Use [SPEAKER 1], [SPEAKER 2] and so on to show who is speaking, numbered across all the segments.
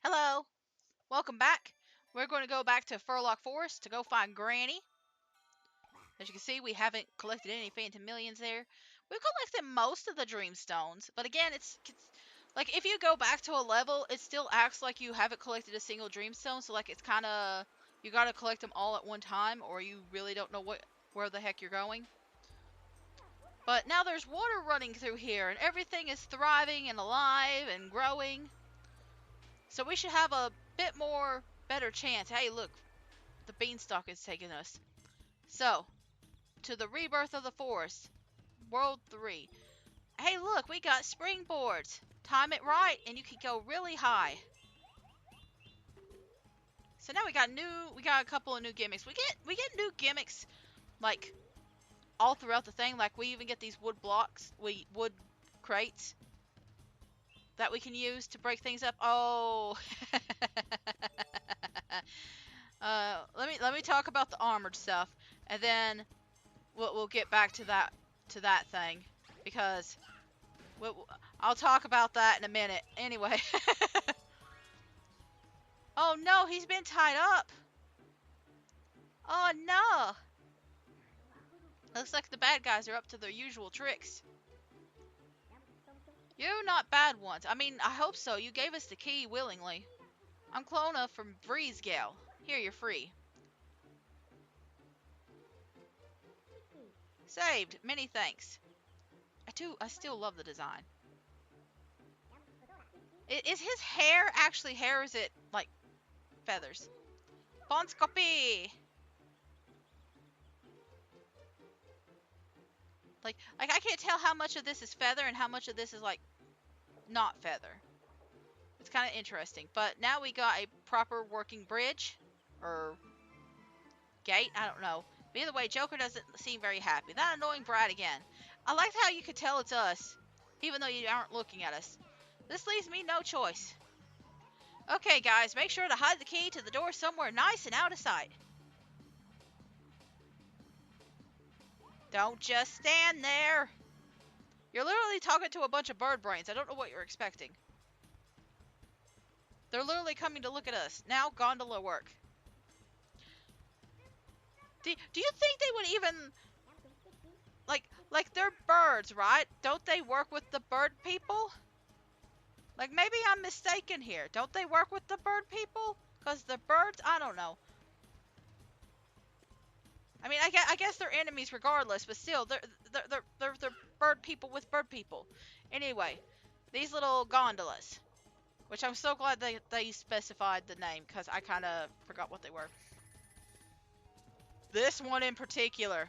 [SPEAKER 1] Hello, welcome back. We're going to go back to Furlock Forest to go find Granny. As you can see, we haven't collected any Phantom Millions there. We've collected most of the Dream Stones, but again, it's like if you go back to a level, it still acts like you haven't collected a single Dream Stone. So like it's kind of you got to collect them all at one time, or you really don't know where the heck you're going. But now there's water running through here, and everything is thriving and alive and growing. So we should have a bit more better chance. Hey, look, the beanstalk is taking us. So, to the rebirth of the forest, world 3. Hey, look, we got springboards. Time it right, and you can go really high. So now we got a couple of new gimmicks. We get new gimmicks like all throughout the thing. Like we even get these wood blocks, wood crates that we can use to break things up. Oh. Let me talk about the armored stuff, and then we'll get back to that thing, because I'll talk about that in a minute. Anyway. Oh no, he's been tied up. Oh no. Looks like the bad guys are up to their usual tricks. You're not bad ones. I mean, I hope so. You gave us the key willingly. I'm Klonoa from Breezegale. Here, you're free. Saved. Many thanks. I still love the design. Is his hair actually hair, or is it, like, feathers? Fonts copy! Like, I can't tell how much of this is feather and how much of this is, like, not feather. It's kind of interesting. But now we got a proper working bridge. Or gate? I don't know. But either way, Joker doesn't seem very happy. That annoying brat again. I like how you could tell it's us, even though you aren't looking at us. This leaves me no choice. Okay, guys, make sure to hide the key to the door somewhere nice and out of sight. Don't just stand there. You're literally talking to a bunch of bird brains. I don't know what you're expecting. They're literally coming to look at us. Now, gondola work. Do you think they would even... Like, they're birds, right? Don't they work with the bird people? Like, maybe I'm mistaken here. Don't they work with the bird people? Because the birds, I don't know. I mean, I guess they're enemies regardless, but still, they're bird people with bird people. Anyway, these little gondolas, which I'm so glad they specified the name, because I kind of forgot what they were. This one in particular.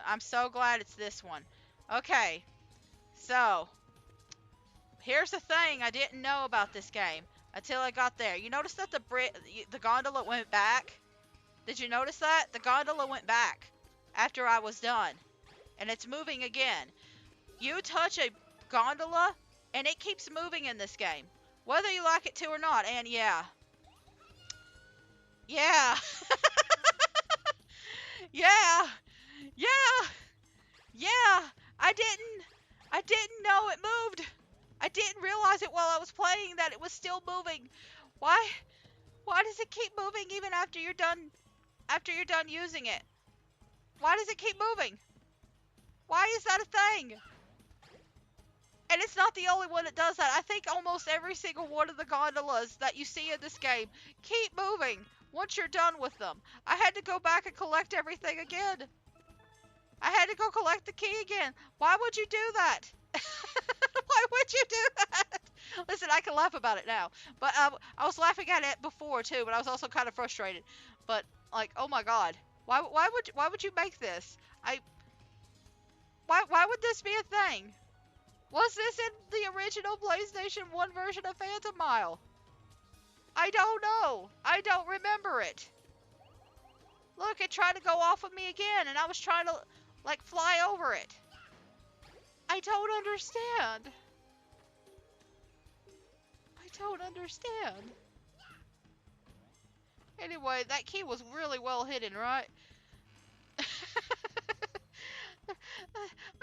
[SPEAKER 1] I'm so glad it's this one. Okay, so here's the thing I didn't know about this game until I got there. You notice that the gondola went back? Did you notice that? The gondola went back after I was done. And it's moving again. You touch a gondola, and it keeps moving in this game. Whether you like it to or not, and yeah. Yeah. Yeah. Yeah. Yeah. I didn't know it moved. I didn't realize it while I was playing that it was still moving. Why does it keep moving even after you're done using it? Why does it keep moving? Why is that a thing? And it's not the only one that does that. I think almost every single one of the gondolas that you see in this game keep moving once you're done with them. I had to go back and collect everything again. I had to go collect the key again. Why would you do that? Why would you do that? Listen, I can laugh about it now. But I was laughing at it before too, but I was also kind of frustrated. But like, oh my god. Why would you make this? Why would this be a thing? Was this in the original PlayStation 1 version of Phantomile? I don't know. I don't remember it. Look, it tried to go off of me again, and I was trying to, like, fly over it. I don't understand. I don't understand. Anyway, that key was really well hidden, right?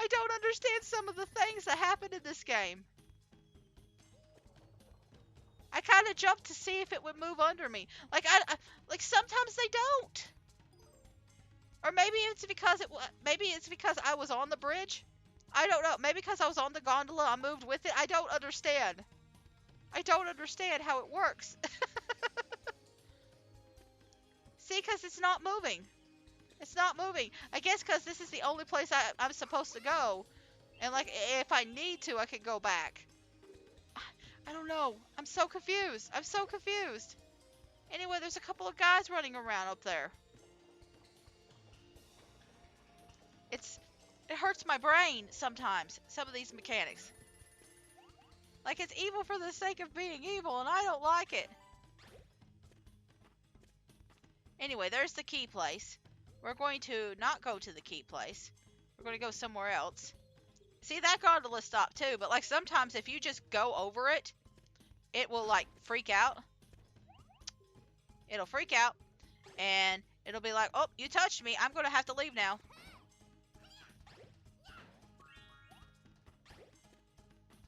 [SPEAKER 1] I don't understand some of the things that happen in this game. I to jump to see if it would move under me. Like like sometimes they don't. Or maybe it's because I was on the bridge. I don't know. Maybe because I was on the gondola, I moved with it. I don't understand. I don't understand how it works. See, because it's not moving. It's not moving. I guess because this is the only place I'm supposed to go. And, like, if I need to, I can go back. I don't know. I'm so confused. I'm so confused. Anyway, there's a couple of guys running around up there. It hurts my brain sometimes, some of these mechanics. Like, it's evil for the sake of being evil, and I don't like it. Anyway, there's the key place. We're going to not go to the key place. We're going to go somewhere else. See, that gondola stopped too, but like sometimes if you just go over it, it will like freak out. It'll freak out, and it'll be like, oh, you touched me. I'm going to have to leave now.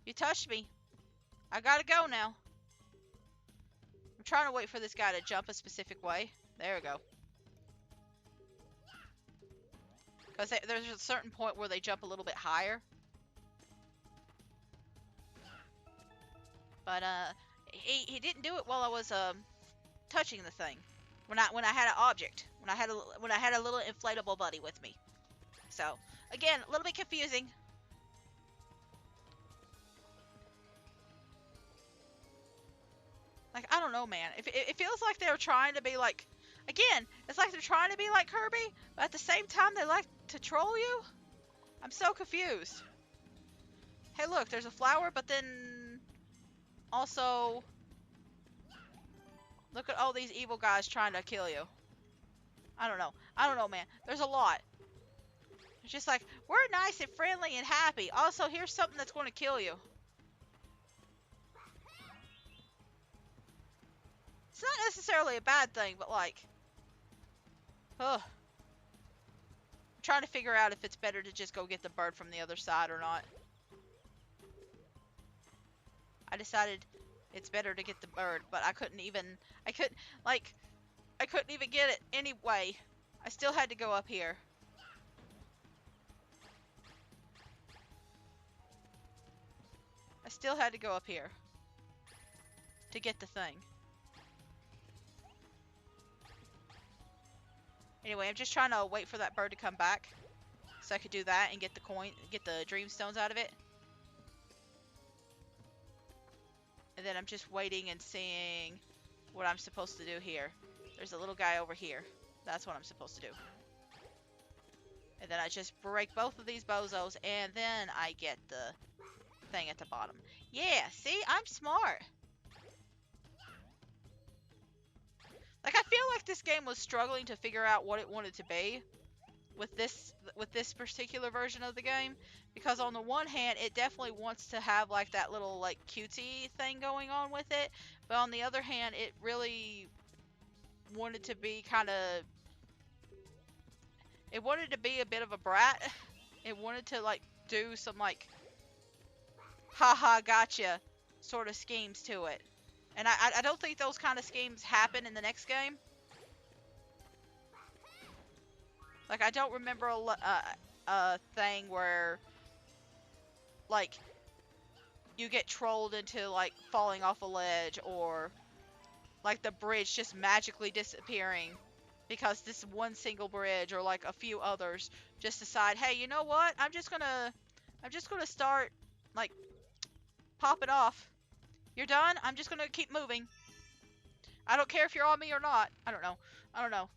[SPEAKER 1] You touched me. I gotta go now. I'm trying to wait for this guy to jump a specific way. There we go. Because there's a certain point where they jump a little bit higher. But he didn't do it while I was touching the thing. When I had an object. When I had a little inflatable buddy with me. So again, a little bit confusing. Like, I don't know, man. It feels like they're trying to be like... Again, it's like they're trying to be like Kirby, but at the same time, they like to troll you. I'm so confused. Hey, look, there's a flower, but then... Also... Look at all these evil guys trying to kill you. I don't know. I don't know, man. There's a lot. It's just like, we're nice and friendly and happy. Also, here's something that's going to kill you. It's not necessarily a bad thing, but like... Ugh. I'm trying to figure out if it's better to just go get the bird from the other side or not. I decided it's better to get the bird, but I couldn't even get it anyway. I still had to go up here. I still had to go up here to get the thing. Anyway, I'm just trying to wait for that bird to come back so I could do that and get the coin, get the dream stones out of it. And then I'm just waiting and seeing what I'm supposed to do here. There's a little guy over here. That's what I'm supposed to do. And then I just break both of these bozos, and then I get the thing at the bottom. Yeah, see? I'm smart. Like, I feel like this game was struggling to figure out what it wanted to be with this particular version of the game, because on the one hand, it definitely wants to have like that little like cutesy thing going on with it, but on the other hand, it really wanted to be it wanted to be a bit of a brat. It wanted to like do some like haha gotcha sort of schemes to it. And I don't think those kind of schemes happen in the next game. Like, I don't remember a thing where, like, you get trolled into, like, falling off a ledge, or, like, the bridge just magically disappearing because this one single bridge, or, like, a few others just decide, hey, you know what? I'm just gonna start, like, pop it off. You're done? I'm just gonna keep moving. I don't care if you're on me or not. I don't know. I don't know.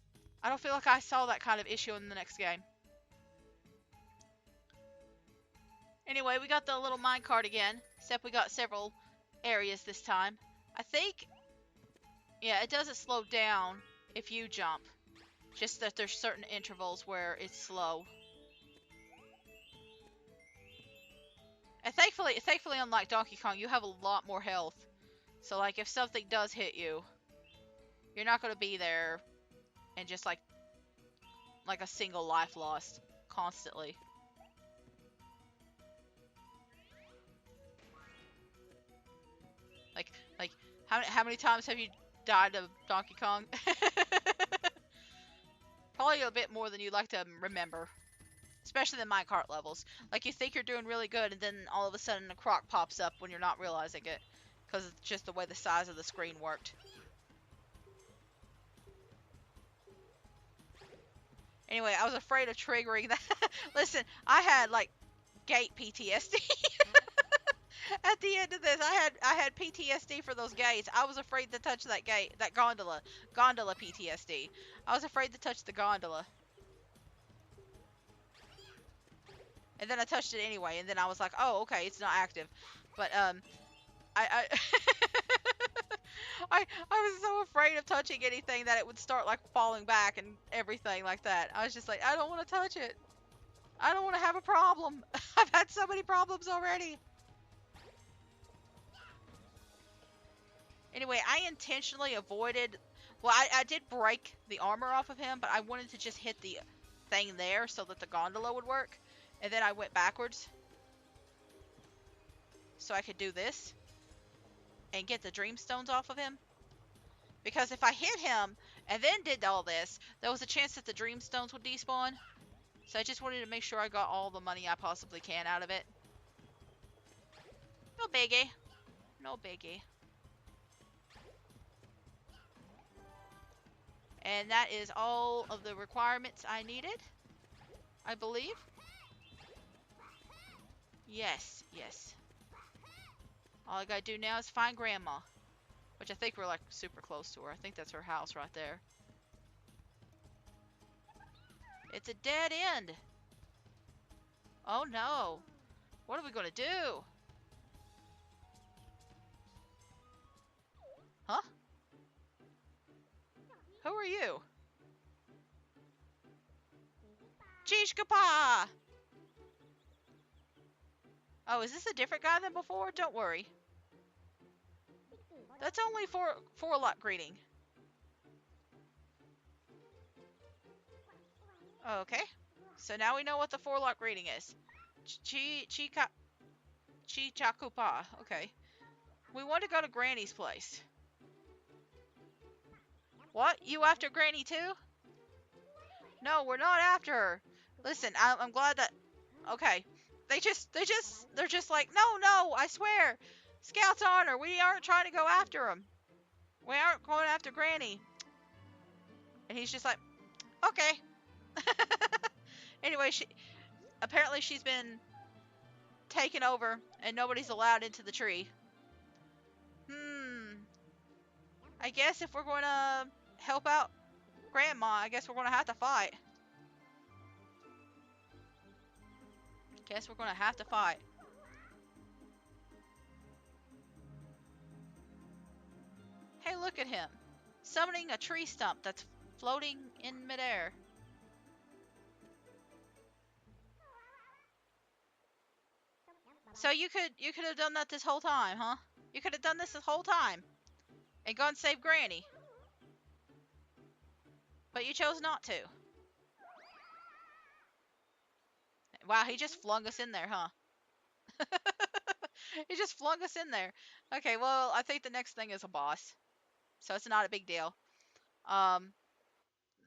[SPEAKER 1] I don't feel like I saw that kind of issue in the next game. Anyway, we got the little minecart again, except we got several areas this time. I think, yeah, it doesn't slow down if you jump. Just that there's certain intervals where it's slow. And thankfully, unlike Donkey Kong, you have a lot more health. So, like, if something does hit you, you're not going to be there and just, like a single life lost constantly. Like, How many times have you died of Donkey Kong? Probably a bit more than you'd like to remember. Especially the minecart levels. Like, you think you're doing really good, and then all of a sudden a croc pops up when you're not realizing it. Because it's just the way the size of the screen worked. Anyway, I was afraid of triggering that. Listen, I had, like, gate PTSD. At the end of this, I had PTSD for those gates. I was afraid to touch that gate, that gondola. Gondola PTSD. I was afraid to touch the gondola. And then I touched it anyway, and then I was like, oh, okay, it's not active. But, I I was so afraid of touching anything that it would start, like, falling back and everything like that. I was just like, I don't want to touch it. I don't want to have a problem. I've had so many problems already. Anyway, I intentionally avoided... Well, I did break the armor off of him, but I wanted to just hit the thing there so that the gondola would work. And then I went backwards. So I could do this. And get the dreamstones off of him. Because if I hit him and then did all this, there was a chance that the dreamstones would despawn. So I just wanted to make sure I got all the money I possibly can out of it. No biggie. No biggie. And that is all of the requirements I needed, I believe. Yes, yes. All I gotta do now is find Grandma. Which I think we're, like, super close to her. I think that's her house right there. It's a dead end. Oh no. What are we gonna do? Huh? Who are you? Chishkapa! Oh, is this a different guy than before? Don't worry. That's only for lot greeting. Okay. So now we know what the 4-lot greeting is. Chichakupa. Okay. We want to go to Granny's place. What? You after Granny too? No, we're not after her. Listen, I'm glad that... Okay. They're just like, no, I swear. Scout's honor, we aren't trying to go after him. We aren't going after Granny. And he's just like, okay. Anyway, apparently she's been taken over and nobody's allowed into the tree. I guess if we're going to help out Grandma, I guess we're going to have to fight. Guess we're going to have to fight. Hey, look at him. Summoning a tree stump that's floating in midair. So you could have done that this whole time, huh? You could have done this whole time. And gone save Granny. But you chose not to. Wow, he just flung us in there, huh? He just flung us in there. Okay, well, I think the next thing is a boss. So it's not a big deal.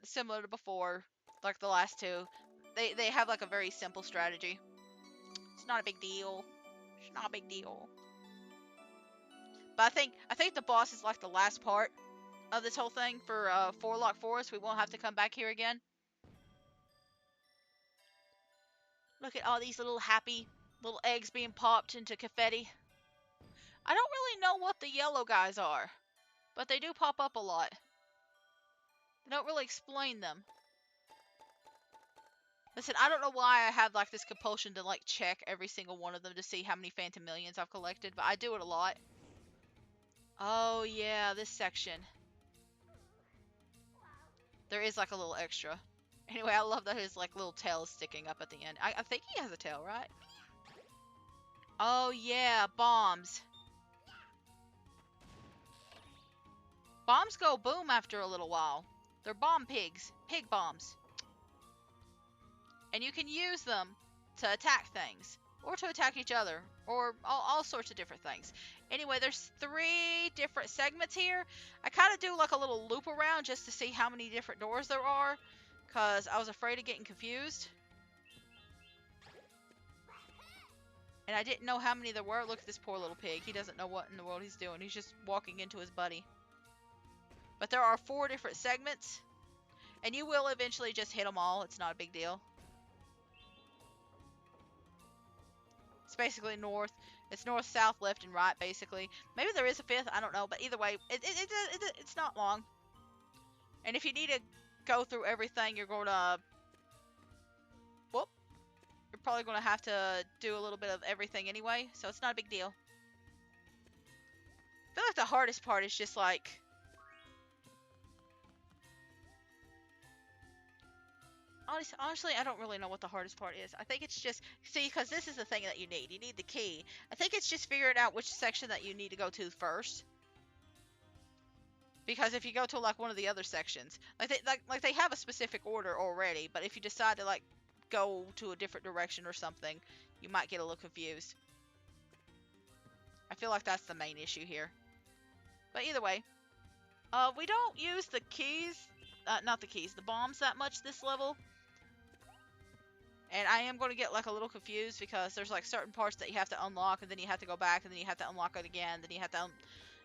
[SPEAKER 1] Similar to before, like the last two. They have like a very simple strategy. It's not a big deal. It's not a big deal. But I think the boss is like the last part of this whole thing for 4-Lock Forest. We won't have to come back here again. Look at all these little happy little eggs being popped into confetti. I don't really know what the yellow guys are, but they do pop up a lot. They don't really explain them. Listen, I don't know why I have like this compulsion to like check every single one of them to see how many Phantomilions I've collected, but I do it a lot. Oh yeah, this section. There is like a little extra. Anyway, I love that his like little tail is sticking up at the end. I think he has a tail, right? Oh yeah, bombs. Bombs go boom after a little while. They're bomb pigs. Pig bombs. And you can use them to attack things. Or to attack each other. or all sorts of different things. Anyway, there's 3 different segments here. I kind of do like a little loop around just to see how many different doors there are, because I was afraid of getting confused. And I didn't know how many there were. Look at this poor little pig. He doesn't know what in the world he's doing. He's just walking into his buddy. But there are 4 different segments. And you will eventually just hit them all. It's not a big deal. It's basically north. It's north, south, left, and right, basically. Maybe there is a 5th. I don't know. But either way, it's not long. And if you need to go through everything, you're going to... Whoop. You're probably going to have to do a little bit of everything anyway. So it's not a big deal. I feel like the hardest part is just like... Honestly, I don't really know what the hardest part is. I think it's just, see, because this is the thing that you need. You need the key. I think it's just figuring out which section that you need to go to first. Because if you go to like one of the other sections, like they have a specific order already, but if you decide to like go to a different direction or something, you might get a little confused. I feel like that's the main issue here. But either way, we don't use the keys, not the keys, the bombs that much this level. And I am going to get like a little confused because there's like certain parts that you have to unlock, and then you have to go back, and then you have to unlock it again, then you have to,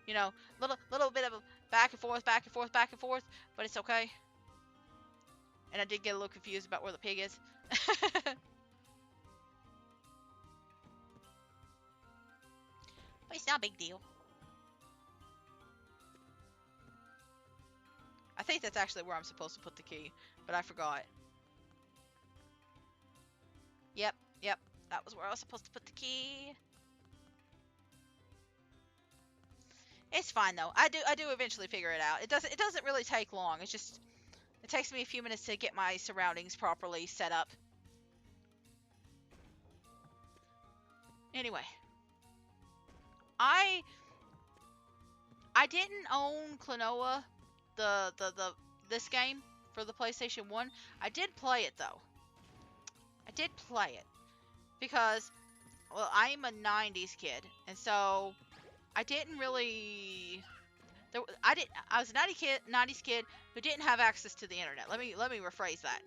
[SPEAKER 1] you know, little bit of a back and forth, back and forth, back and forth, but it's okay. And I did get a little confused about where the pig is. But it's not a big deal. I think that's actually where I'm supposed to put the key, but I forgot. Yep, that was where I was supposed to put the key. It's fine though. I do eventually figure it out. It doesn't really take long. It's just, it takes me a few minutes to get my surroundings properly set up. Anyway, I didn't own Klonoa, this game for the PlayStation 1. I did play it though. I did play it because, well, I'm a 90s kid, and so I didn't really... I was a 90s kid who didn't have access to the internet. Let me rephrase that.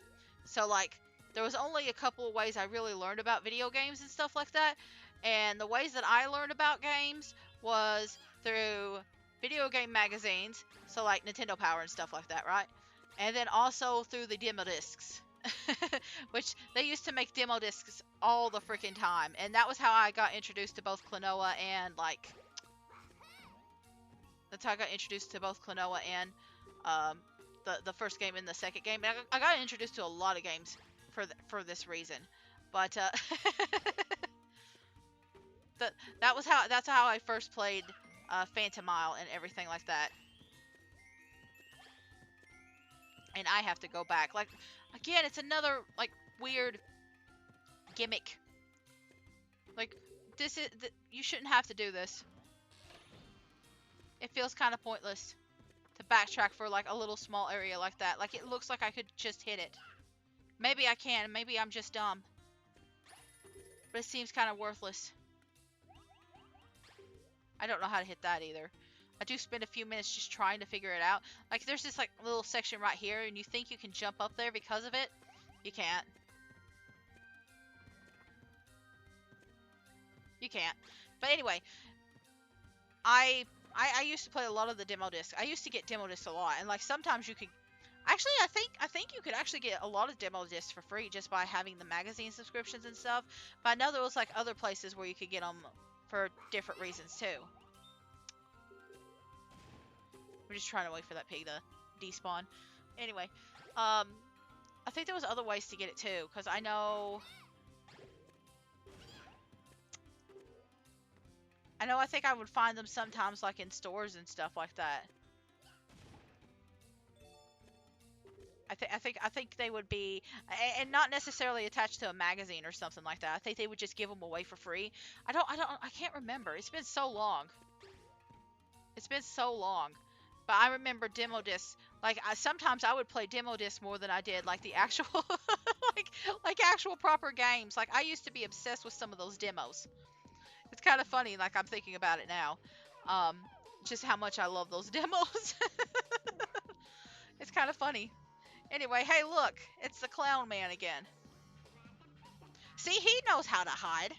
[SPEAKER 1] So, like, there was only a couple of ways I really learned about video games and stuff like that. And the ways that I learned about games was through video game magazines, so like Nintendo Power and stuff like that, right? And then also through the demo discs. Which they used to make demo discs all the freaking time. And that was how I got introduced to both Klonoa and, like... That's how I got introduced to both Klonoa and the first game and the second game. And I got introduced to a lot of games for this reason. But that's how I first played Phantomile and everything like that. And I have to go back. Like, again, it's another like weird gimmick. Like, this is you shouldn't have to do this. It feels kind of pointless to backtrack for like a little small area like that. Like, it looks like I could just hit it. Maybe I can. Maybe I'm just dumb. But it seems kind of worthless. I don't know how to hit that either. I do spend a few minutes just trying to figure it out. Like, there's this like little section right here, and you think you can jump up there because of it. You can't. You can't. But anyway, I used to play a lot of the demo discs. I used to get demo discs a lot, and like sometimes you could. Actually, I think you could actually get a lot of demo discs for free just by having the magazine subscriptions and stuff. But I know there was like other places where you could get them for different reasons too. We're just trying to wait for that pig to despawn. Anyway, I think there was other ways to get it too, because I know... I think I would find them sometimes like in stores and stuff like that. I think they would be, and not necessarily attached to a magazine or something like that. I think they would just give them away for free. I can't remember. It's been so long. It's been so long. But I remember demo discs. Like, sometimes I would play demo discs more than I did like the actual, like actual proper games. Like, I used to be obsessed with some of those demos. It's kind of funny, like I'm thinking about it now. Um, just how much I love those demos. It's kind of funny. Anyway, hey, look, it's the clown man again. See, he knows how to hide.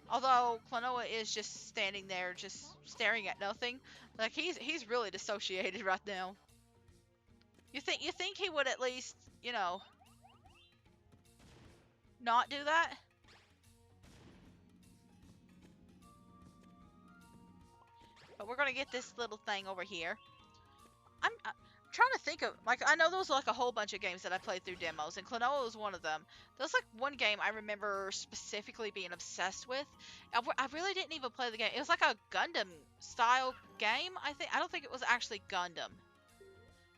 [SPEAKER 1] Although Klonoa is just standing there, just staring at nothing. Like he's really dissociated right now. You think he would at least, not do that? But we're gonna get this little thing over here. I'm trying to think of, like, I know there was like a whole bunch of games that I played through demos, and Klonoa was one of them. There was like one game I remember specifically being obsessed with. I really didn't even play the game. It was like a Gundam style game. I don't think it was actually Gundam.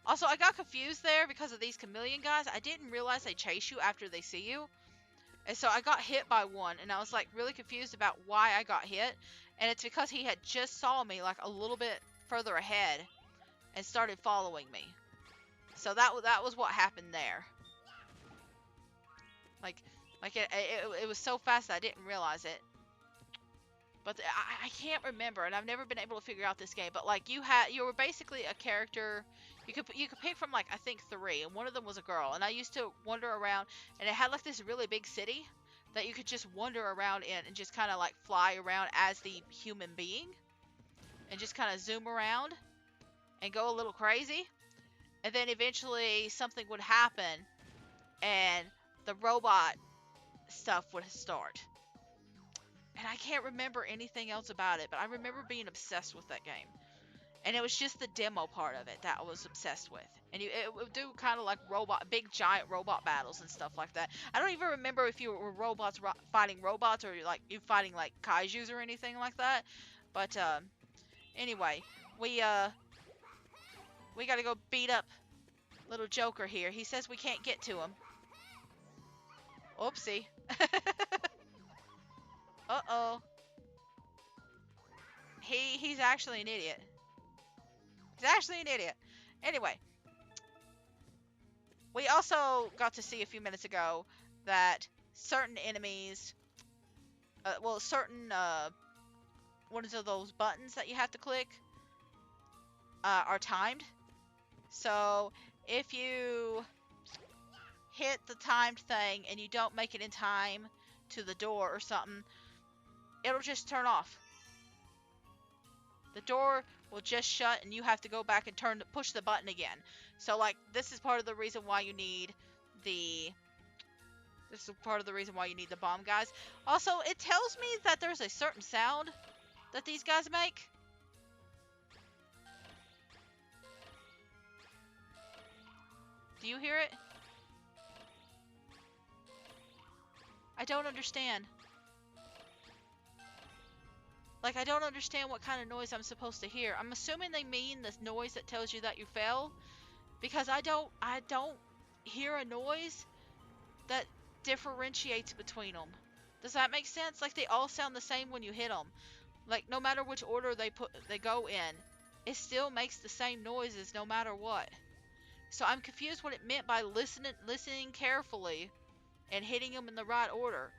[SPEAKER 1] Also, I got confused there because of these chameleon guys. I didn't realize they chase you after they see you. And so I got hit by one, and I was like really confused about why I got hit. And it's because he had just saw me like a little bit further ahead and started following me. So that was what happened there. Like it was so fast that I didn't realize it. But I can't remember, and I've never been able to figure out this game. But like you were basically a character. You could pick from like I think 3, and one of them was a girl. And I used to wander around, and it had like this really big city that you could just wander around in and just kind of like fly around as the human being, and just kind of zoom around and go a little crazy. And then eventually something would happen, and the robot stuff would start. And I can't remember anything else about it, but I remember being obsessed with that game. And it was just the demo part of it that I was obsessed with. And it would do kind of like big giant robot battles and stuff like that. I don't even remember if you were robots fighting robots, or like you fighting like kaijus or anything like that. But anyway, we gotta go beat up little Joker here. He says we can't get to him. Oopsie. Uh-oh. He's actually an idiot. He's actually an idiot. Anyway, we also got to see a few minutes ago that certain enemies, certain what is it, those buttons that you have to click, are timed. So if you hit the timed thing and you don't make it in time to the door or something, it'll just turn off. The door will just shut, and you have to go back and push the button again. So like this is part of the reason why you need the bomb guys. Also, it tells me that there's a certain sound that these guys make. Do you hear it? I don't understand. Like, I don't understand what kind of noise I'm supposed to hear. I'm assuming they mean the noise that tells you that you fell, because I don't hear a noise that differentiates between them. Does that make sense? Like, they all sound the same when you hit them. Like, no matter which order they go in, it still makes the same noises no matter what. So I'm confused what it meant by listening carefully and hitting them in the right order.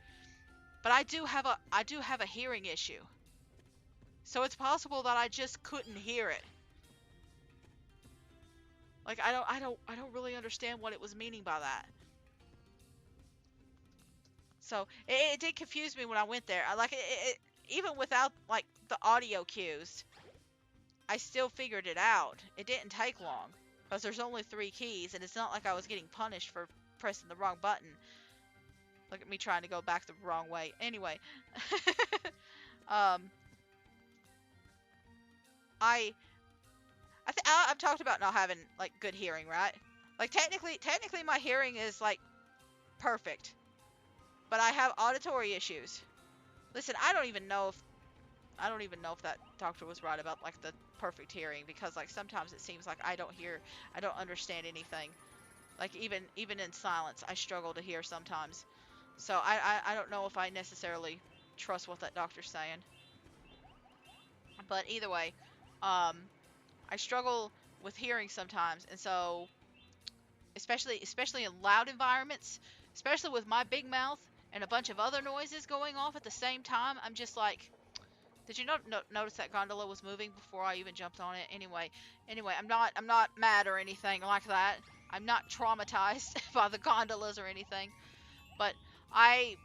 [SPEAKER 1] But I do have a hearing issue. So it's possible that I just couldn't hear it. Like, I don't really understand what it was meaning by that. So it did confuse me when I went there. Even without like the audio cues, I still figured it out. It didn't take long because there's only 3 keys, and it's not like I was getting punished for pressing the wrong button. Look at me trying to go back the wrong way. Anyway, I've talked about not having like good hearing, right? Like technically my hearing is like perfect, but I have auditory issues. Listen, I don't even know if that doctor was right about like the perfect hearing, because like sometimes it seems like I don't understand anything. Like even in silence, I struggle to hear sometimes. So I don't know if I necessarily trust what that doctor's saying. But either way, I struggle with hearing sometimes, and so especially in loud environments, especially with my big mouth, and a bunch of other noises going off at the same time. I'm just like, did you notice that gondola was moving before I even jumped on it? Anyway, I'm not mad or anything like that. I'm not traumatized by the gondolas or anything, but I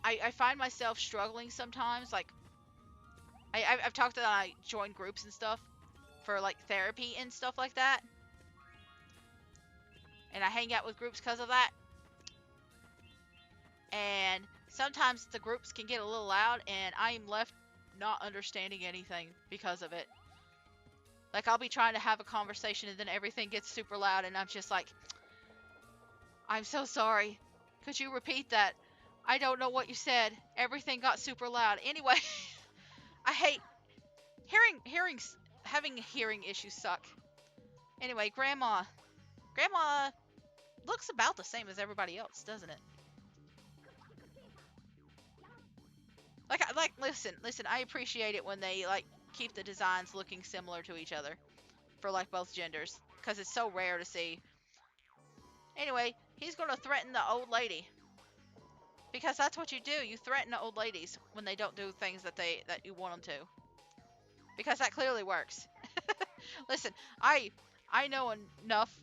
[SPEAKER 1] I find myself struggling sometimes. Like I've talked that I join groups and stuff for like therapy and stuff like that, and I hang out with groups because of that. And sometimes the groups can get a little loud, and I am left not understanding anything because of it. Like I'll be trying to have a conversation, and then everything gets super loud, and I'm just like, I'm so sorry. Could you repeat that? I don't know what you said. Everything got super loud. Anyway, I hate having hearing issues suck. Anyway, Grandma looks about the same as everybody else, doesn't it? Listen. I appreciate it when they like keep the designs looking similar to each other for like both genders, because it's so rare to see. Anyway, he's gonna threaten the old lady because that's what you do. You threaten the old ladies when they don't do things that you want them to, because that clearly works. Listen, I know enough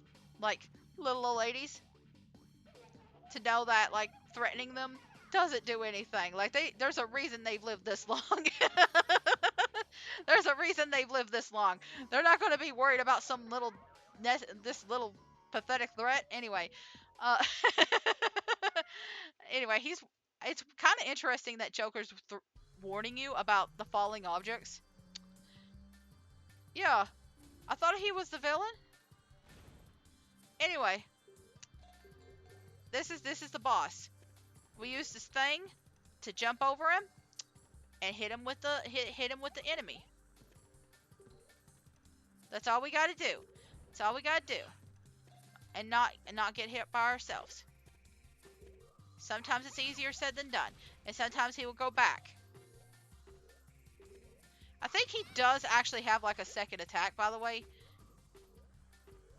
[SPEAKER 1] like little old ladies to know that like threatening them doesn't do anything. Like there's a reason they've lived this long. There's a reason they've lived this long. They're not going to be worried about some little this little pathetic threat anyway. Uh, anyway, it's kind of interesting that Joker's warning you about the falling objects. Yeah, I thought he was the villain. Anyway, this is the boss. We use this thing to jump over him and hit him with the enemy. That's all we got to do. That's all we got to do, and not get hit by ourselves. Sometimes it's easier said than done, and sometimes he will go back. I think he does actually have like a second attack, by the way.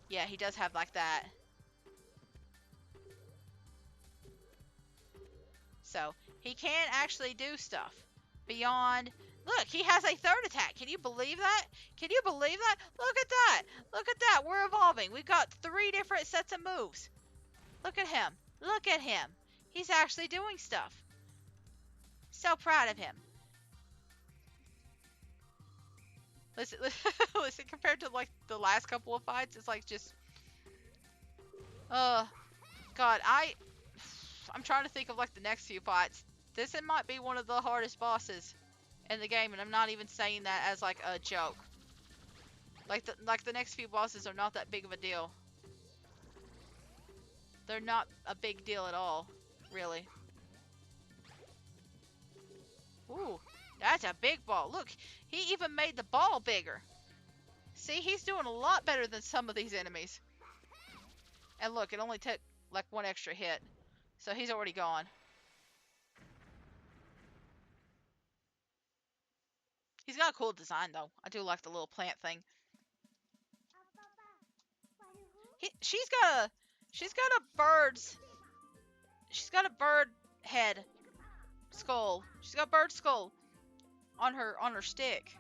[SPEAKER 1] Yeah, he does have like that. So he can actually do stuff beyond. Look, he has a third attack. Can you believe that? Can you believe that? Look at that. Look at that. We're evolving. We've got 3 different sets of moves. Look at him. Look at him. He's actually doing stuff. So proud of him. Listen, listen, compared to like the last couple of fights, it's like just, God, I'm trying to think of like the next few fights. This might be one of the hardest bosses in the game, and I'm not even saying that as like a joke. Like the next few bosses are not that big of a deal. They're not a big deal at all, really. Ooh, that's a big ball. Look, he even made the ball bigger. See, he's doing a lot better than some of these enemies. And look, it only took like 1 extra hit. So he's already gone. He's got a cool design though. I do like the little plant thing. She's got a bird head skull. She's got a bird skull on her stick.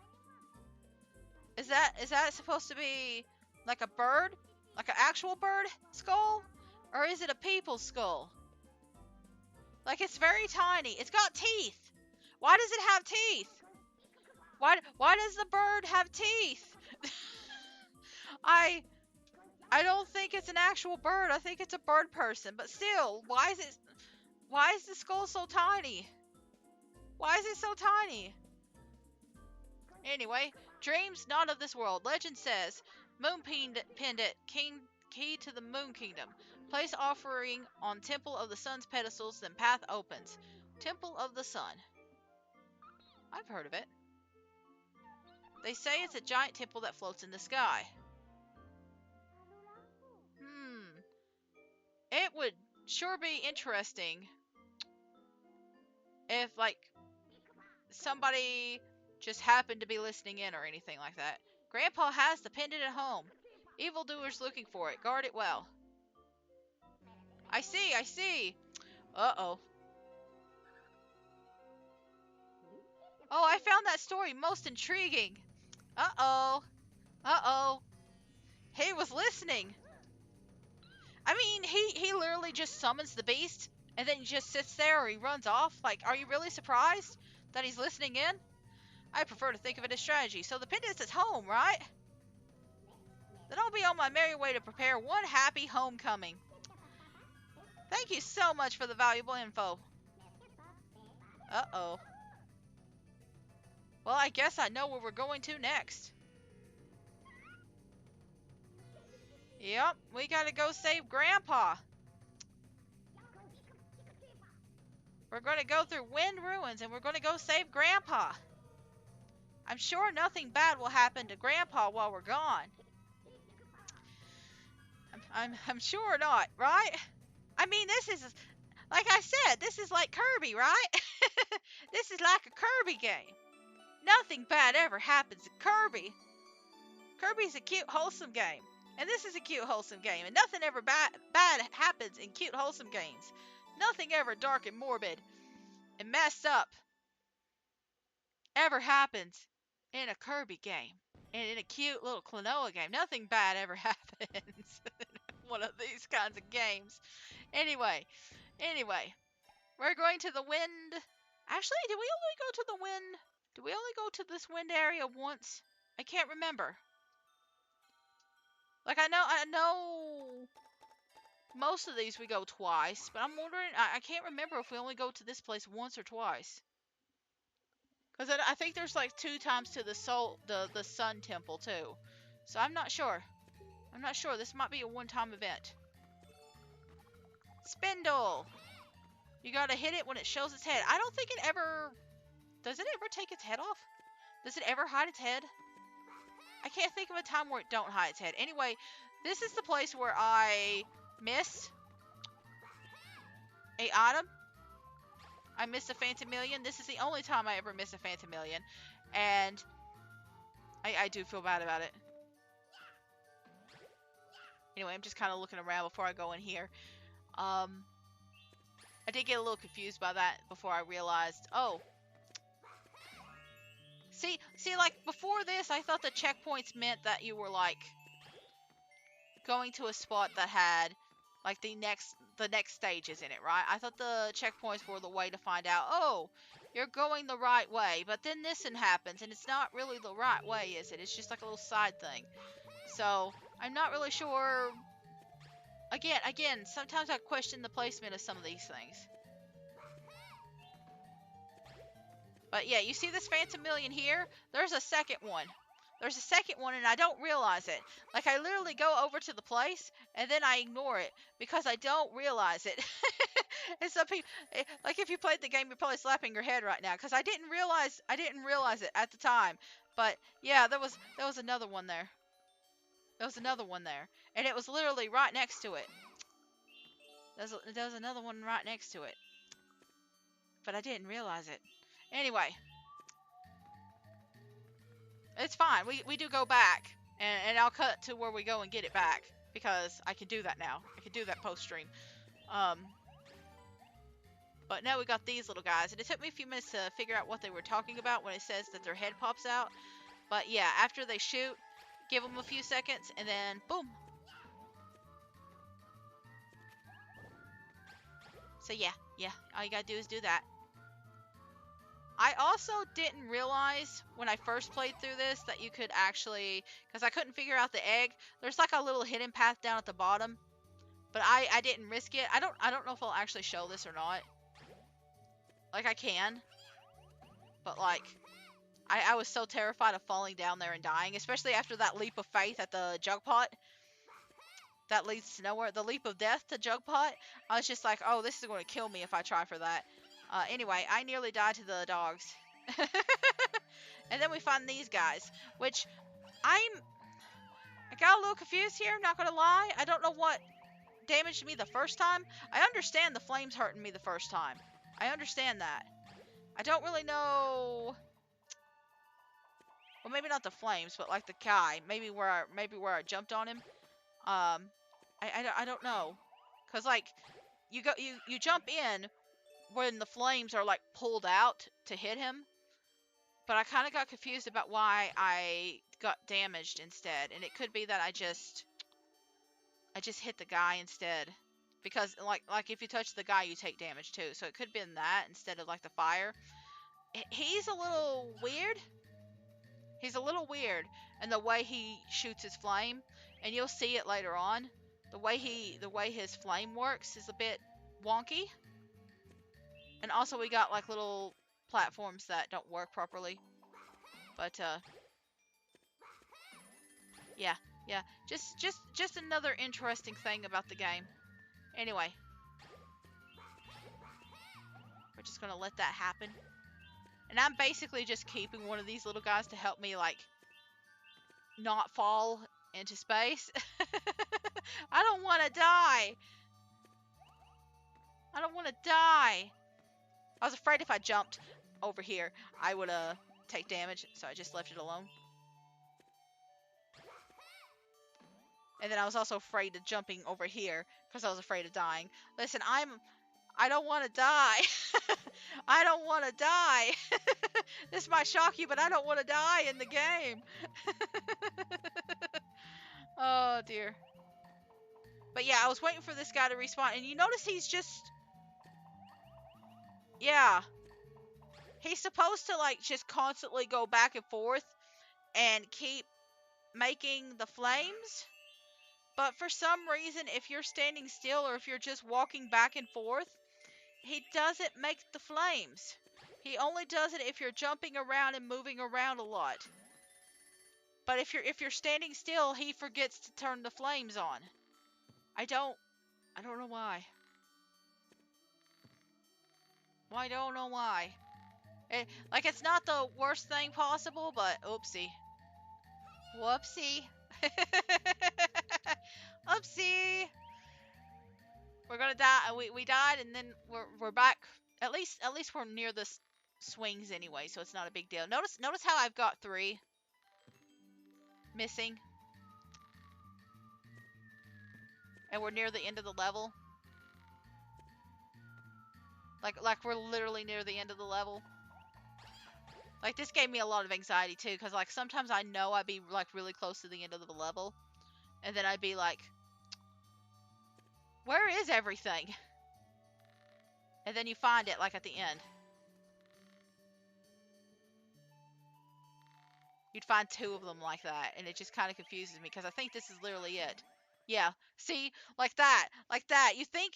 [SPEAKER 1] Is that supposed to be like a bird? Like an actual bird skull? Or is it a people's skull? Like it's very tiny. It's got teeth. Why does it have teeth? Why does the bird have teeth? I I don't think it's an actual bird. I think it's a bird person. But still, why is the skull so tiny? Why is it so tiny? Anyway, dreams not of this world. Legend says, moon pendant, key to the moon kingdom. Place offering on Temple of the Sun's pedestals, then path opens. Temple of the Sun. I've heard of it. They say it's a giant temple that floats in the sky. It would sure be interesting if, like, somebody just happened to be listening in or anything like that. Grandpa has the pendant at home. Evildoers looking for it. Guard it well. I see. Uh-oh. Oh, I found that story most intriguing. Uh-oh. Uh-oh. He was listening. I mean, he literally just summons the beast and then he just sits there or he runs off. Like, are you really surprised that he's listening in? I prefer to think of it as strategy. So the pendant's at home, right? Then I'll be on my merry way to prepare one happy homecoming. Thank you so much for the valuable info. Uh-oh. Well, I guess I know where we're going to next. Yep, we gotta go save Grandpa. We're gonna go through Wind Ruins and we're gonna go save Grandpa. I'm sure nothing bad will happen to Grandpa while we're gone. I'm sure not, right? I mean, this is, like I said, this is like Kirby, right? This is like a Kirby game. Nothing bad ever happens to Kirby. Kirby's a cute, wholesome game. And this is a cute, wholesome game. And nothing ever bad happens in cute, wholesome games. Nothing ever dark and morbid and messed up ever happens in a Kirby game. And in a cute little Klonoa game. Nothing bad ever happens in one of these kinds of games. Anyway, we're going to the wind. Actually, did we only go to the wind? Did we only go to this wind area once? I can't remember. Like, I know most of these we go twice, but I'm wondering, I can't remember if we only go to this place once or twice. Because I think there's like 2 times to the Sun Temple too. So I'm not sure. I'm not sure. This might be a one-time event. Spindle! You gotta hit it when it shows its head. I don't think it ever... Does it ever take its head off? Does it ever hide its head? I can't think of a time where it don't hide its head. Anyway, this is the place where I miss a item. I missed a Phantomile. This is the only time I ever miss a Phantomile. And I do feel bad about it. Anyway, I'm just kind of looking around before I go in here. I did get a little confused by that before I realized, oh. See, like, before this, I thought the checkpoints meant that you were, like, going to a spot that had, like, the next stages in it, right? I thought the checkpoints were the way to find out, oh, you're going the right way, but then this one happens, and it's not really the right way, is it? It's just like a little side thing. So, I'm not really sure. Again, sometimes I question the placement of some of these things. But yeah, you see this Phantomile here? There's a second one. There's a second one and I don't realize it. Like, I literally go over to the place and then I ignore it because I don't realize it. And some people, like, if you played the game, you're probably slapping your head right now because I didn't realize it at the time. But yeah, there was another one there. There was another one there, and it was literally right next to it. There was another one right next to it, but I didn't realize it. Anyway. It's fine. We do go back, and I'll cut to where we go and get it back because I can do that now. I can do that post stream. But now we got these little guys, and it took me a few minutes to figure out what they were talking about when it says that their head pops out. But yeah, after they shoot, give them a few seconds, and then boom. So yeah, all you gotta do is do that. I also didn't realize when I first played through this that you could actually, because I couldn't figure out the egg. There's like a little hidden path down at the bottom, but I didn't risk it. I don't know if I'll actually show this or not. Like, I can, but like I was so terrified of falling down there and dying, especially after that leap of faith at the jug pot. That leads to nowhere. The leap of death to jug pot. I was just like, oh, this is going to kill me if I try for that. Anyway, I nearly died to the dogs. And then we find these guys, which I got a little confused here, I'm not going to lie. I don't know what damaged me the first time. I understand the flames hurting me the first time. I understand that. I don't really know. Well, maybe not the flames, but like the guy. Maybe where I jumped on him. I don't know. Cause like you jump in when the flames are like pulled out to hit him. But I kind of got confused about why I got damaged instead, and it could be that I just hit the guy instead. Because like if you touch the guy, you take damage too. So it could have been that instead of like the fire. He's a little weird. He's a little weird in the way he shoots his flame, and you'll see it later on. The way his flame works is a bit wonky. And also we got like little platforms that don't work properly. But yeah, yeah. Just another interesting thing about the game. Anyway, we're just gonna let that happen. And I'm basically just keeping one of these little guys to help me like not fall into space. I don't want to die. I don't want to die. I was afraid if I jumped over here, I would take damage, so I just left it alone. And then I was also afraid of jumping over here because I was afraid of dying. Listen, I don't want to die. I don't want to die. This might shock you, but I don't want to die in the game. Oh dear. But yeah, I was waiting for this guy to respawn, and you notice he's just... Yeah. He's supposed to like just constantly go back and forth and keep making the flames. But for some reason, if you're standing still or if you're just walking back and forth, he doesn't make the flames. He only does it if you're jumping around and moving around a lot. But if you're standing still, he forgets to turn the flames on. I don't know why. I don't know why. Like, it's not the worst thing possible, but oopsie. Whoopsie. Oopsie. We're gonna die. We died, and then we're back. At least we're near the swings anyway, so it's not a big deal. Notice how I've got 3 missing, and we're near the end of the level. Like we're literally near the end of the level. Like, this gave me a lot of anxiety too, because like sometimes I know I'd be like really close to the end of the level, and then I'd be like, where is everything? And then you find it like at the end. You'd find 2 of them like that, and it just kind of confuses me because I think this is literally it. Yeah, see, like that. You think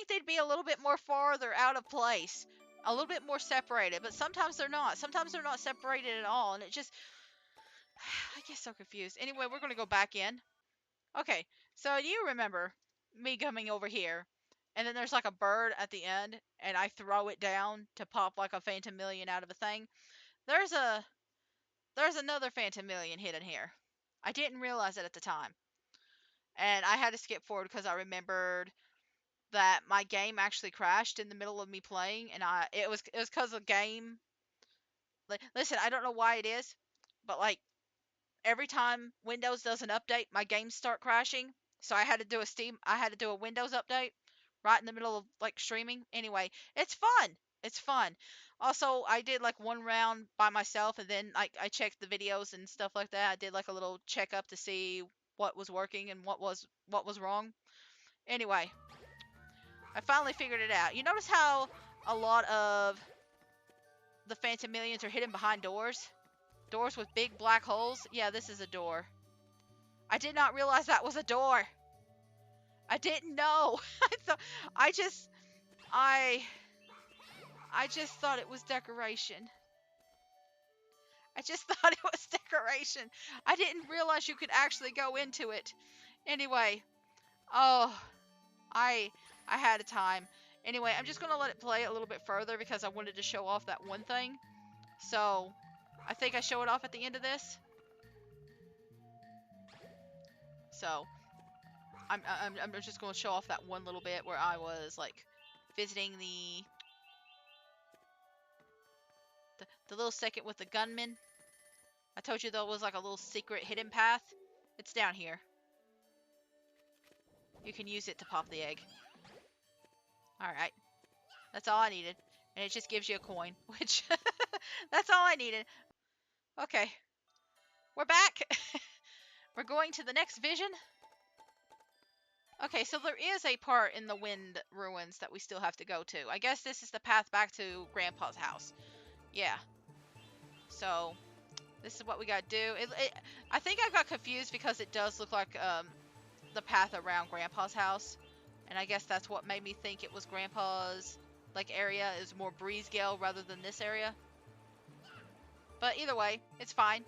[SPEAKER 1] they'd be a little bit more farther out of place, a little bit more separated, but sometimes they're not. Sometimes they're not separated at all, and it just I get so confused. Anyway, we're gonna go back in. Okay, so you remember me coming over here, and then there's like a bird at the end, and I throw it down to pop like a Phantomile out of a thing. There's another Phantomile hidden here. I didn't realize it at the time. And I had to skip forward because I remembered that my game actually crashed in the middle of me playing, and it was because the game. Listen, I don't know why it is, but like every time Windows does an update, my games start crashing. So I had to do a Windows update right in the middle of like streaming. Anyway, it's fun. It's fun. Also, I did like one round by myself, and then like I checked the videos and stuff like that. I did like a little checkup to see what was working and what was wrong. Anyway, I finally figured it out. You notice how a lot of the Phantomilions are hidden behind doors? Doors with big black holes? Yeah, this is a door. I did not realize that was a door. I didn't know. I just thought it was decoration. I just thought it was decoration. I didn't realize you could actually go into it. Anyway, oh, I had a time. Anyway, I'm just going to let it play a little bit further because I wanted to show off that one thing. So, I think I show it off at the end of this. So, I'm just going to show off that one little bit where I was like visiting the little second with the gunman. I told you there was like a little secret hidden path. It's down here. You can use it to pop the egg. Alright. That's all I needed. And it just gives you a coin, which that's all I needed. Okay. We're back. We're going to the next vision. Okay, so there is a part in the wind ruins that we still have to go to. I guess this is the path back to Grandpa's house. Yeah. So, this is what we gotta do. I think I got confused because it does look like the path around Grandpa's house. And I guess that's what made me think it was Grandpa's like area is more Breezegale rather than this area. But either way, it's fine.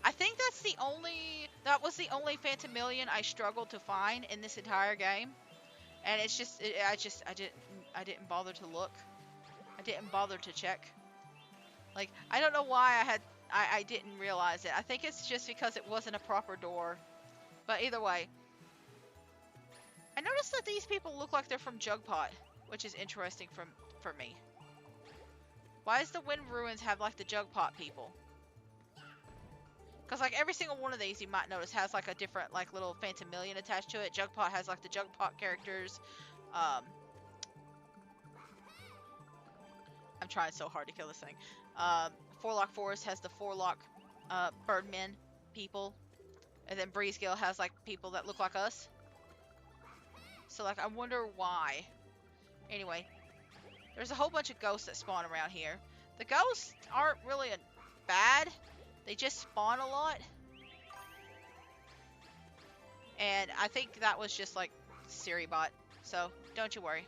[SPEAKER 1] I think that was the only Phantomile I struggled to find in this entire game. And it's just I didn't bother to look. I didn't bother to check. Like, I don't know why I didn't realize it. I think it's just because it wasn't a proper door. But either way, I noticed that these people look like they're from Jugpot, which is interesting for me. Why does the Wind Ruins have like the Jugpot people? Because like every single one of these you might notice has like a different like little Phantomile attached to it. Jugpot has like the Jugpot characters. I'm trying so hard to kill this thing. Fourlock Forest has the Fourlock Birdmen people. And then Breezegale has like people that look like us. So like I wonder why. Anyway, there's a whole bunch of ghosts that spawn around here. The ghosts aren't really bad. They just spawn a lot. And I think that was just like Siribot. So don't you worry.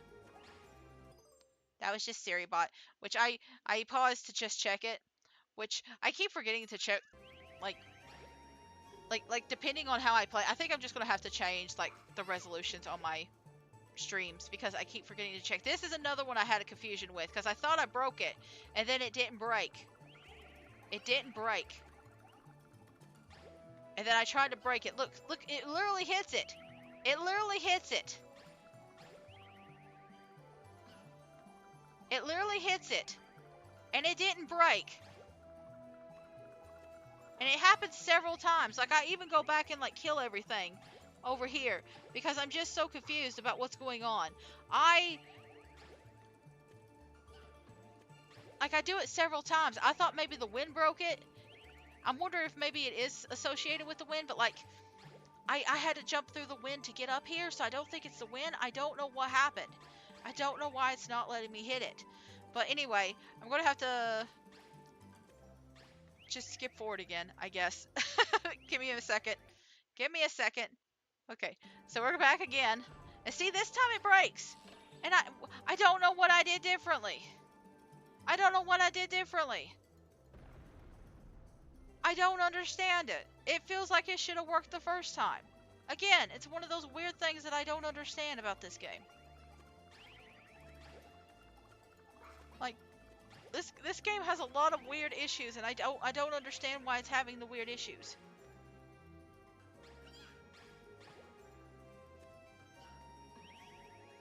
[SPEAKER 1] That was just Siribot. Which I paused to just check it. Which I keep forgetting to check. Like depending on how I play. I think I'm just going to have to change like the resolutions on my streams because I keep forgetting to check. This is another one I had a confusion with because I thought I broke it and then it didn't break. It didn't break. And then I tried to break it. Look, it literally hits it. It literally hits it. It literally hits it. And it didn't break. And it happens several times. Like I even go back and like kill everything over here because I'm just so confused about what's going on. I do it several times. I thought maybe the wind broke it. I'm wondering if maybe it is associated with the wind, but like I had to jump through the wind to get up here, so I don't think it's the wind. I don't know what happened. I don't know why it's not letting me hit it. But anyway, I'm going to have to just skip forward again, I guess. Give me a second. Give me a second. Okay, so we're back again. And see, this time it breaks. And I don't know what I did differently. I don't know what I did differently. I don't understand it. It feels like it should have worked the first time. Again, it's one of those weird things that I don't understand about this game. Like, this game has a lot of weird issues, and I don't understand why it's having the weird issues.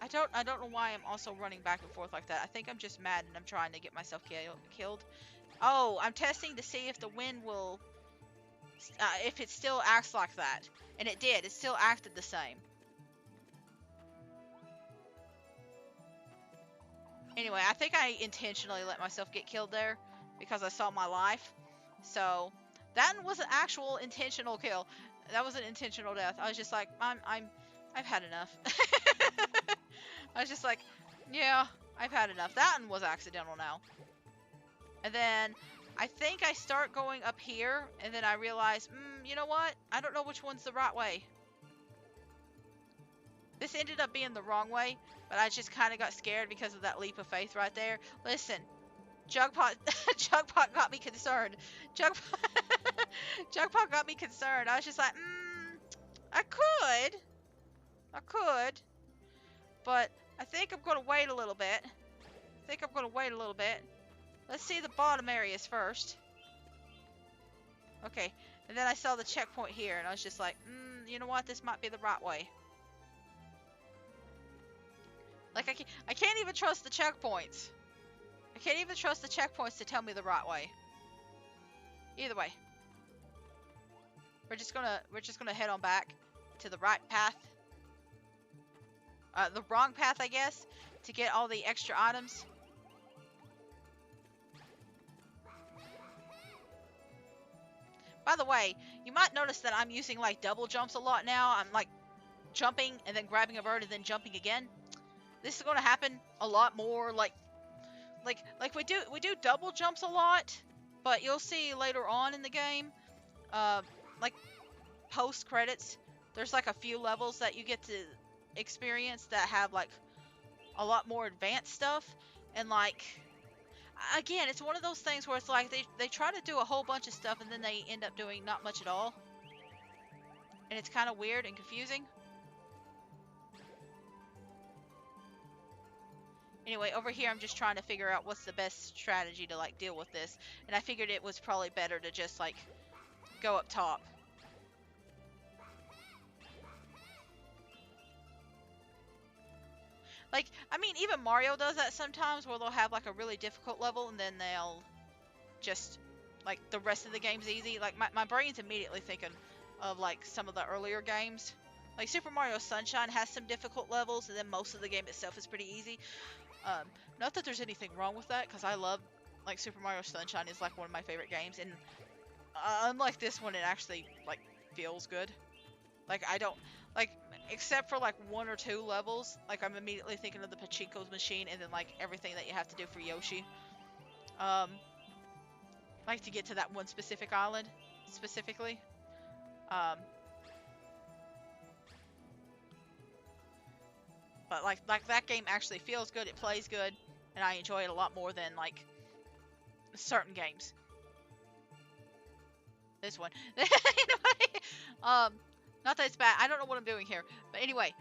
[SPEAKER 1] I don't know why I'm also running back and forth like that. I think I'm just mad and I'm trying to get myself killed. Oh, I'm testing to see if the wind will, if it still acts like that. And it did. It still acted the same. Anyway, I think I intentionally let myself get killed there because I saw my life. So that was an actual intentional kill. That was an intentional death. I was just like, I've had enough. I was just like, yeah, I've had enough. That one was accidental now. And then I think I start going up here, and then I realize, you know what? I don't know which one's the right way. This ended up being the wrong way, but I just kind of got scared because of that leap of faith right there. Listen, Jugpot, Jugpot got me concerned. Jugpot got me concerned. I was just like, I could, but I think I'm going to wait a little bit. Let's see the bottom areas first. Okay, and then I saw the checkpoint here, and I was just like, you know what? This might be the right way. Like, I can't even trust the checkpoints. I can't even trust the checkpoints to tell me the right way. Either way. We're just gonna head on back to the right path. the wrong path, I guess, to get all the extra items. By the way, you might notice that I'm using like double jumps a lot now. I'm like jumping and then grabbing a bird and then jumping again. This is going to happen a lot more. Like we do double jumps a lot, but you'll see later on in the game, like post credits, there's like a few levels that you get to experience that have like a lot more advanced stuff, and like again, it's one of those things where it's like they try to do a whole bunch of stuff and then they end up doing not much at all, and it's kind of weird and confusing. Anyway, over here I'm just trying to figure out what's the best strategy to like deal with this, and I figured it was probably better to just like go up top. Like, I mean, even Mario does that sometimes, where they'll have like a really difficult level and then they'll just, like, the rest of the game's easy. Like, my brain's immediately thinking of like some of the earlier games. Like Super Mario Sunshine has some difficult levels, and then most of the game itself is pretty easy. Not that there's anything wrong with that, because I love, like, Super Mario Sunshine is like one of my favorite games, and unlike this one, it actually like feels good. Like, I don't, like, except for like one or two levels, like I'm immediately thinking of the pachinko machine and then like everything that you have to do for Yoshi. Like to get to that one specific island specifically. But like that game actually feels good, it plays good, and I enjoy it a lot more than like certain games. This one. Anyway, not that it's bad. I don't know what I'm doing here. But anyway.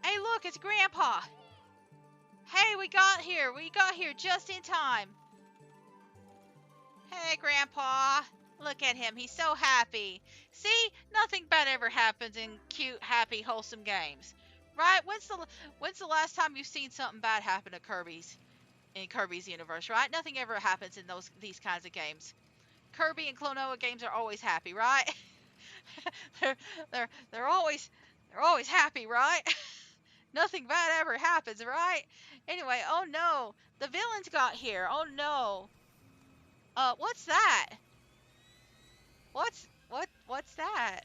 [SPEAKER 1] Hey, look, it's Grandpa. Hey, we got here. We got here just in time. Hey, Grandpa. Look at him. He's so happy. See? Nothing bad ever happens in cute, happy, wholesome games. Right? When's the last time you've seen something bad happen to in Kirby's universe, right? Nothing ever happens in these kinds of games. Kirby and Klonoa games are always happy, right? they're always happy, right? Nothing bad ever happens, right? Anyway, oh no, the villains got here. Oh no. What's that? What's that?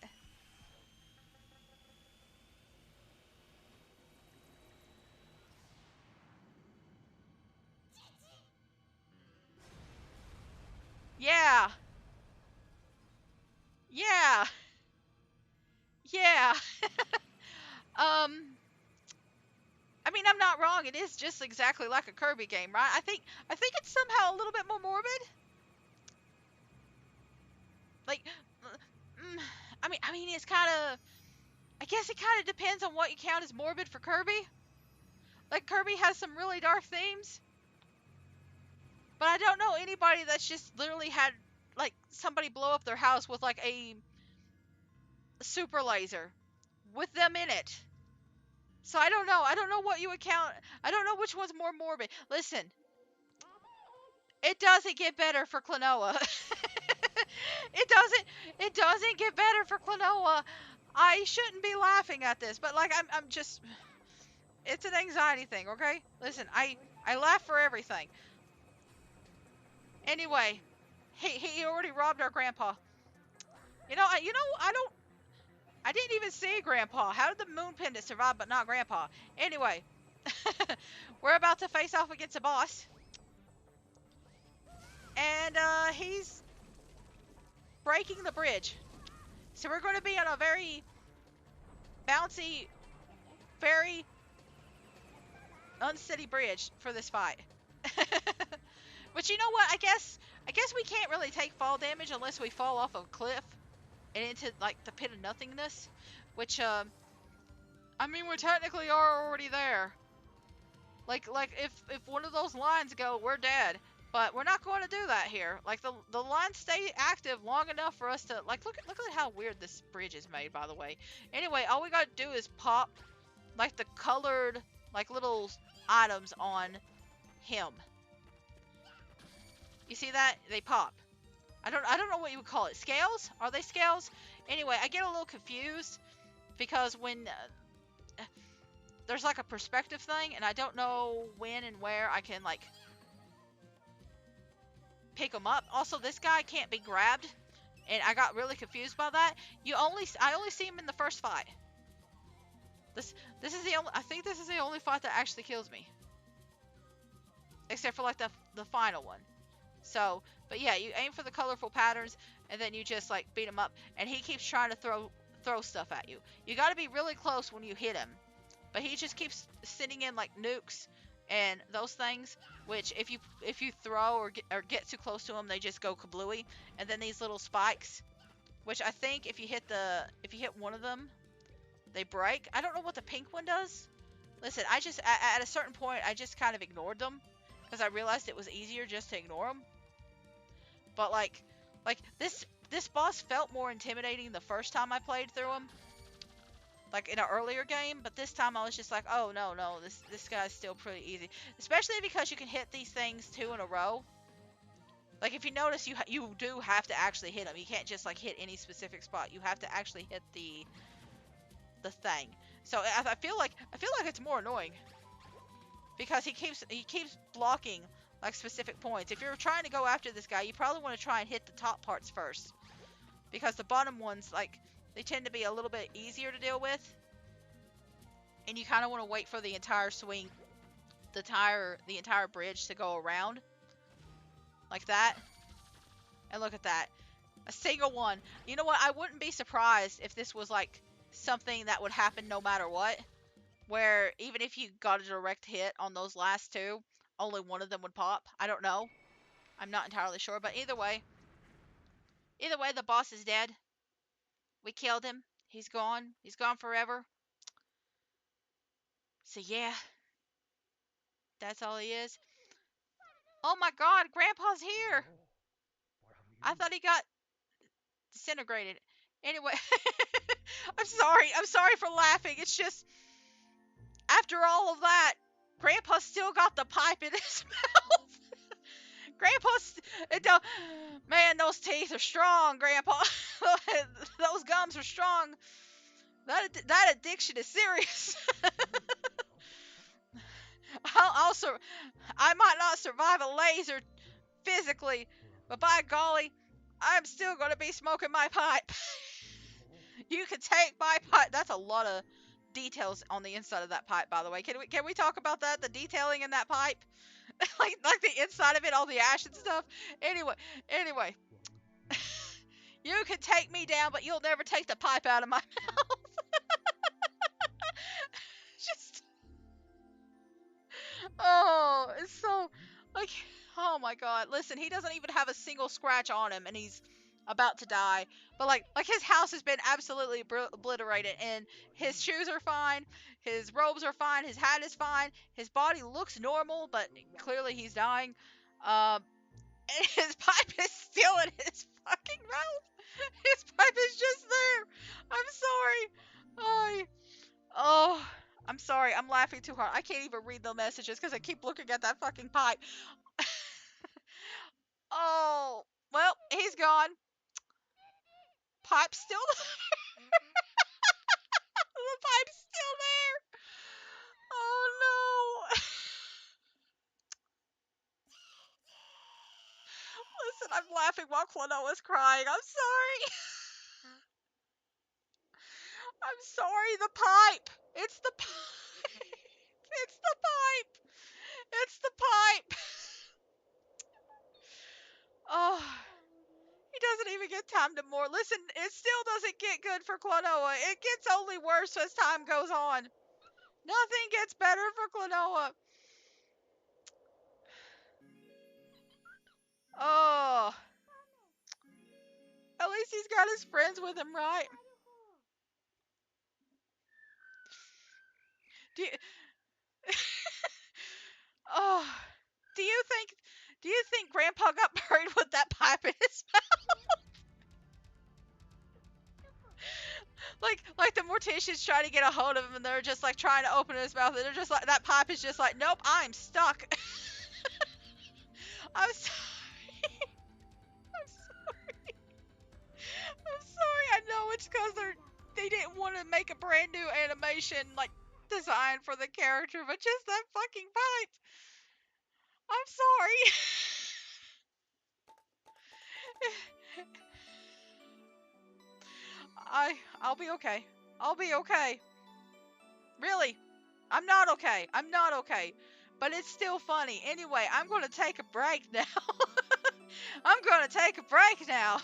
[SPEAKER 1] Yeah. Yeah. Yeah. I mean, I'm not wrong. It is just exactly like a Kirby game, right? I think it's somehow a little bit more morbid. Like, I mean, it's kind of. I guess it kind of depends on what you count as morbid for Kirby. Like, Kirby has some really dark themes, but I don't know anybody that's just literally had like somebody blow up their house with like a super laser with them in it. So I don't know. I don't know what you would count. I don't know which one's more morbid. Listen, it doesn't get better for Klonoa. It doesn't get better for Klonoa. I shouldn't be laughing at this, but like I'm just it's an anxiety thing, okay? Listen, I laugh for everything. Anyway, he already robbed our grandpa. I didn't even see Grandpa. How did the moon pendant survive but not Grandpa? Anyway, we're about to face off against a boss. And he's breaking the bridge. So we're going to be on a very bouncy, very unsteady bridge for this fight. But you know what? I guess we can't really take fall damage unless we fall off a cliff and into like the pit of nothingness, which I mean, we technically are already there. Like if one of those lines go, we're dead. But we're not going to do that here. Like the lines stay active long enough for us to like look at how weird this bridge is made, by the way. Anyway, all we got to do is pop like the colored like little items on him. You see that? They pop. I don't know what you would call it. Scales? Are they scales? Anyway, I get a little confused because when there's like a perspective thing, and I don't know when and where I can like pick him up. Also, this guy can't be grabbed, and I got really confused by that. I only see him in the first fight. This this is the only I think this is the only fight that actually kills me, except for like the final one. So, but yeah, you aim for the colorful patterns, and then you just like beat him up, and he keeps trying to throw stuff at you. You got to be really close when you hit him, but he just keeps sending in like nukes and those things, which if you throw or get too close to them, they just go kablooey. And then these little spikes, which I think if you hit one of them, they break. I don't know what the pink one does. Listen, I just at a certain point I just kind of ignored them because I realized it was easier just to ignore them. But like this boss felt more intimidating the first time I played through him, like in an earlier game, but this time I was just like, oh no, this guy's still pretty easy, especially because you can hit these things 2 in a row. Like if you notice, you do have to actually hit him. You can't just like hit any specific spot. You have to actually hit the thing. So I feel like it's more annoying because he keeps blocking like specific points. If you're trying to go after this guy, you probably want to try and hit the top parts first, because the bottom ones, like, they tend to be a little bit easier to deal with, and you kind of want to wait for the entire swing, the entire bridge to go around like that. And look at that, a single one. You know what? I wouldn't be surprised if this was like something that would happen no matter what, where even if you got a direct hit on those last 2, only one of them would pop. I don't know. I'm not entirely sure, but either way, the boss is dead. We killed him. He's gone. He's gone forever. So yeah, that's all he is. Oh my god, Grandpa's here! I thought he got disintegrated. Anyway, I'm sorry for laughing. It's just, after all of that, Grandpa's still got the pipe in his mouth. Grandpa's, it don't, man, those teeth are strong, Grandpa. Those gums are strong. That addiction is serious. I'll I might not survive a laser physically, but by golly, I'm still gonna be smoking my pipe. You can take my pipe. That's a lot of details on the inside of that pipe, by the way. Can we talk about that? The detailing in that pipe, like the inside of it, all the ash and stuff. Anyway, you can take me down, but you'll never take the pipe out of my mouth. Just, oh, it's so, like, oh my god. Listen, he doesn't even have a single scratch on him, and he's about to die. But like his house has been absolutely obliterated, and his shoes are fine, his robes are fine, his hat is fine, his body looks normal, but clearly he's dying. And his pipe is still in his fucking mouth. His pipe is just there. I'm sorry. Oh, I'm sorry. I'm laughing too hard. I can't even read the messages because I keep looking at that fucking pipe. Oh, well, he's gone. Pipe's still the pipe's still there. Oh no. Listen, I'm laughing while Klonoa's crying. I'm sorry. I'm sorry. The pipe. It's the pipe. It's the pipe. It's the pipe. Oh, he doesn't even get time to more. Listen, it still doesn't get good for Klonoa. It gets only worse as time goes on. Nothing gets better for Klonoa. Oh, at least he's got his friends with him, right? Do you, oh, do you think Grandpa got buried with that pipe in his mouth? Like the morticians trying to get a hold of him, and they're just like trying to open his mouth, and they're just like, that pipe is just like, nope, I'm stuck. I'm sorry. I'm sorry. I'm sorry. I know it's because they didn't want to make a brand new animation like design for the character, but just that fucking bite. I'm sorry. I'll be okay. I'll be okay. Really. I'm not okay. I'm not okay. But it's still funny. Anyway, I'm going to take a break now. I'm going to take a break now.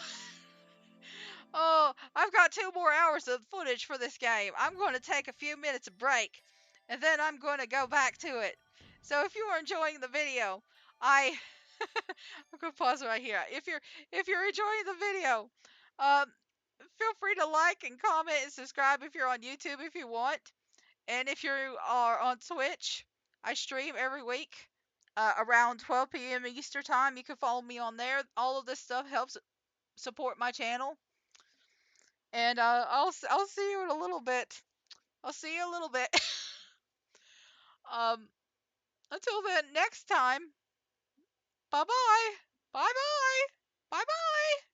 [SPEAKER 1] Oh, I've got 2 more hours of footage for this game. I'm going to take a few minutes of break, and then I'm going to go back to it. So if you are enjoying the video, I'm going to pause right here. If you're enjoying the video, um, feel free to like and comment and subscribe if you're on YouTube if you want. And if you are on Twitch, I stream every week around 12 p.m. Eastern time. You can follow me on there. All of this stuff helps support my channel. And I'll see you in a little bit. I'll see you a little bit. um, until then, next time. Bye bye. Bye bye. Bye bye.